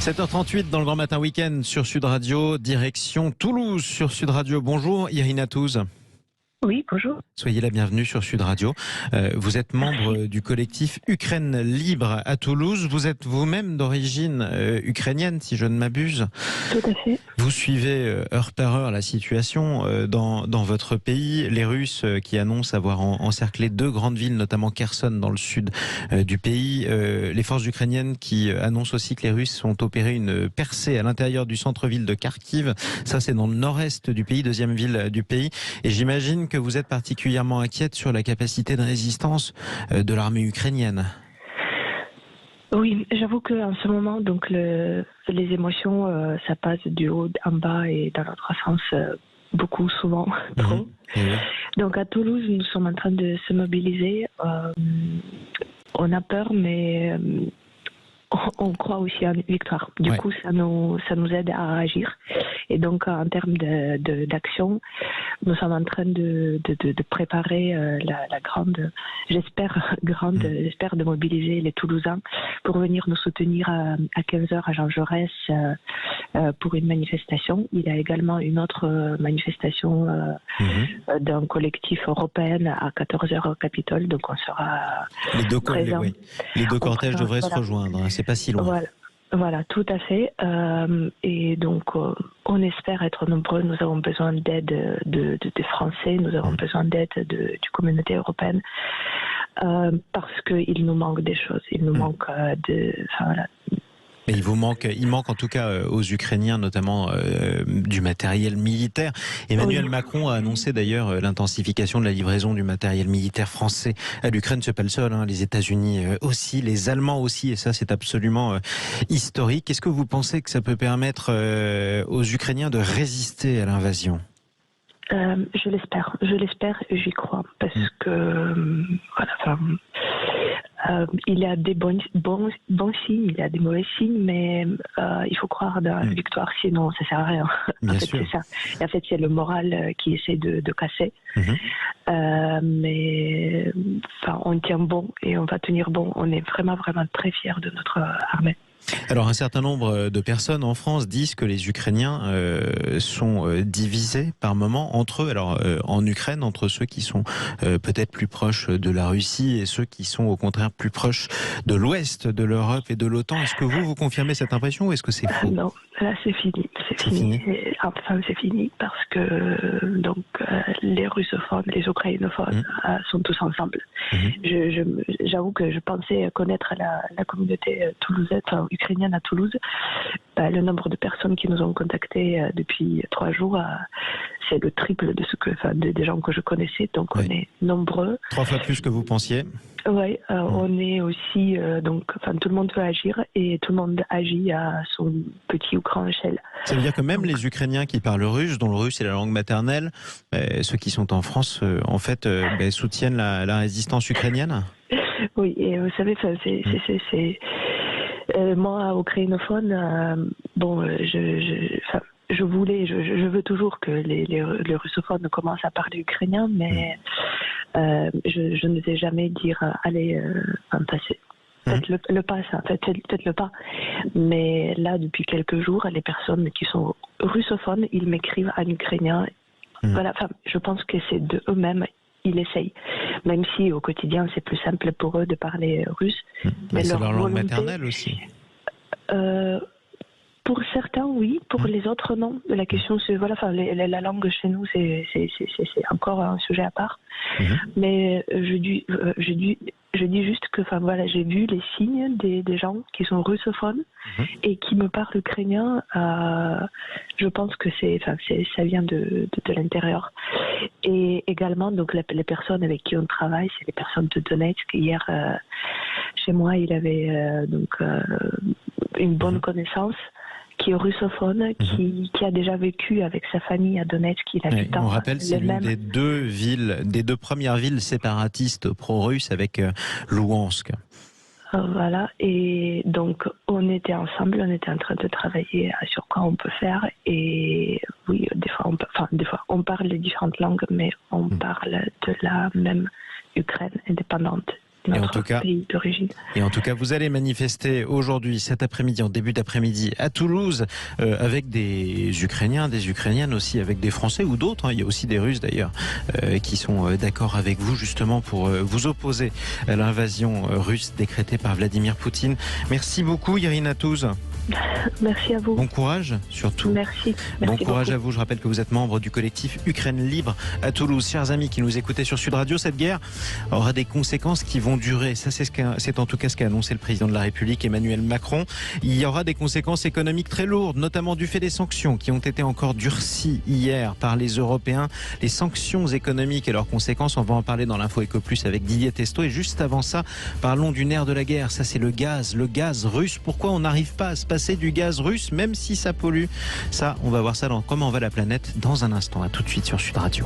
7h38 dans le Grand Matin Week-end sur Sud Radio, direction Toulouse sur Sud Radio. Bonjour Irina Touze. Oui, bonjour. Soyez la bienvenue sur Sud Radio. Vous êtes membre du collectif Ukraine Libre à Toulouse. Vous êtes vous-même d'origine ukrainienne, si je ne m'abuse. Tout à fait. Vous suivez heure par heure la situation dans votre pays. Les Russes qui annoncent avoir encerclé deux grandes villes, notamment Kherson dans le sud du pays. Les forces ukrainiennes qui annoncent aussi que les Russes ont opéré une percée à l'intérieur du centre-ville de Kharkiv. Ça, c'est dans le nord-est du pays, deuxième ville du pays. Et j'imagine que vous êtes particulièrement inquiète sur la capacité de résistance de l'armée ukrainienne. Oui, j'avoue qu'en ce moment, donc les émotions, ça passe du haut en bas et dans l'autre sens, beaucoup, souvent, trop. Oui. Donc à Toulouse, nous sommes en train de se mobiliser. On a peur, mais on croit aussi en une victoire. Du coup, ça nous aide à agir. Et donc, en termes d'action, nous sommes en train de préparer la grande, j'espère de mobiliser les Toulousains pour venir nous soutenir à 15h à Jean Jaurès pour une manifestation. Il y a également une autre manifestation d'un collectif européen à 14h au Capitole. Donc, on sera présents. Les deux cortèges devraient se rejoindre. C'est pas si loin. Voilà, tout à fait. Et donc, on espère être nombreux. Nous avons besoin d'aide des Français. Nous avons besoin d'aide du communauté européenne parce qu'il nous manque des choses. Il nous manque Mais il manque en tout cas aux Ukrainiens notamment du matériel militaire. Emmanuel Macron a annoncé d'ailleurs l'intensification de la livraison du matériel militaire français à l'Ukraine. C'est pas le seul, les États-Unis aussi, les Allemands aussi, et ça c'est absolument historique. Est-ce que vous pensez que ça peut permettre aux Ukrainiens de résister à l'invasion ? Je l'espère et j'y crois parce que il y a des bons signes, il y a des mauvais signes, mais il faut croire dans la victoire, sinon ça sert à rien. C'est ça. Et en fait, c'est le moral qui essaie de casser. Mais on tient bon et on va tenir bon. On est vraiment très fiers de notre armée. Alors un certain nombre de personnes en France disent que les Ukrainiens sont divisés par moments entre eux. Alors en Ukraine, entre ceux qui sont peut-être plus proches de la Russie et ceux qui sont au contraire plus proches de l'ouest de l'Europe et de l'OTAN. Est-ce que vous confirmez cette impression ou est-ce que c'est faux ? Non, là c'est fini. C'est fini parce que donc les russophones, les ukrainophones sont tous ensemble. J'avoue que je pensais connaître la communauté toulousaine, ukrainienne à Toulouse. Le nombre de personnes qui nous ont contactés depuis 3 jours, c'est le triple de des gens que je connaissais. Donc on est nombreux. 3 fois plus que vous pensiez. Oui, on est aussi tout le monde veut agir et tout le monde agit à son petit ou grand échelle. Ça veut dire que même les Ukrainiens qui parlent russe, dont le russe est la langue maternelle, ceux qui sont en France, soutiennent la résistance ukrainienne. Oui, et vous savez, c'est moi, ukrainophone, je veux toujours que les russophones commencent à parler ukrainien, mais je ne vais jamais dire passer. Faites le pas, ça. Faites le pas. Mais là, depuis quelques jours, les personnes qui sont russophones, ils m'écrivent en ukrainien. Je pense que c'est de eux-mêmes. Ils essayent, même si au quotidien c'est plus simple pour eux de parler russe. Mais c'est leur langue maternelle aussi. Pour certains, oui. Pour les autres, non. La question, c'est la langue chez nous, c'est encore un sujet à part. Mais je dis juste que, j'ai vu les signes des gens qui sont russophones et qui me parlent ukrainien. Je pense que ça vient de l'intérieur. Et également, donc les personnes avec qui on travaille, c'est les personnes de Donetsk. Hier, chez moi, il avait une bonne connaissance qui est russophone, qui a déjà vécu avec sa famille à Donetsk. On rappelle, c'est l'une des deux premières villes séparatistes pro-russes avec Louhansk. Voilà, et donc on était ensemble, on était en train de travailler sur quoi on peut faire, et oui, des fois on parle les différentes langues, mais on parle de la même Ukraine indépendante. notre pays d'origine. Et en tout cas, vous allez manifester aujourd'hui, cet après-midi, en début d'après-midi, à Toulouse, avec des Ukrainiens, des Ukrainiennes aussi, avec des Français ou d'autres. Hein. Il y a aussi des Russes d'ailleurs qui sont d'accord avec vous justement pour vous opposer à l'invasion russe décrétée par Vladimir Poutine. Merci beaucoup, Irina Touz. Merci à vous. Bon courage, surtout. Merci. Bon courage beaucoup. à vous. Je rappelle que vous êtes membre du collectif Ukraine Libre à Toulouse. Chers amis qui nous écoutez sur Sud Radio, cette guerre aura des conséquences qui vont durer. Ça, c'est en tout cas ce qu'a annoncé le président de la République, Emmanuel Macron. Il y aura des conséquences économiques très lourdes, notamment du fait des sanctions qui ont été encore durcies hier par les Européens. Les sanctions économiques et leurs conséquences, on va en parler dans l'Info Éco Plus avec Didier Testo. Et juste avant ça, parlons du nerf de la guerre. Ça, c'est le gaz russe. Pourquoi on n'arrive pas à se passer du gaz russe, même si ça pollue? Ça, on va voir ça dans Comment va la planète dans un instant. À tout de suite sur Sud Radio.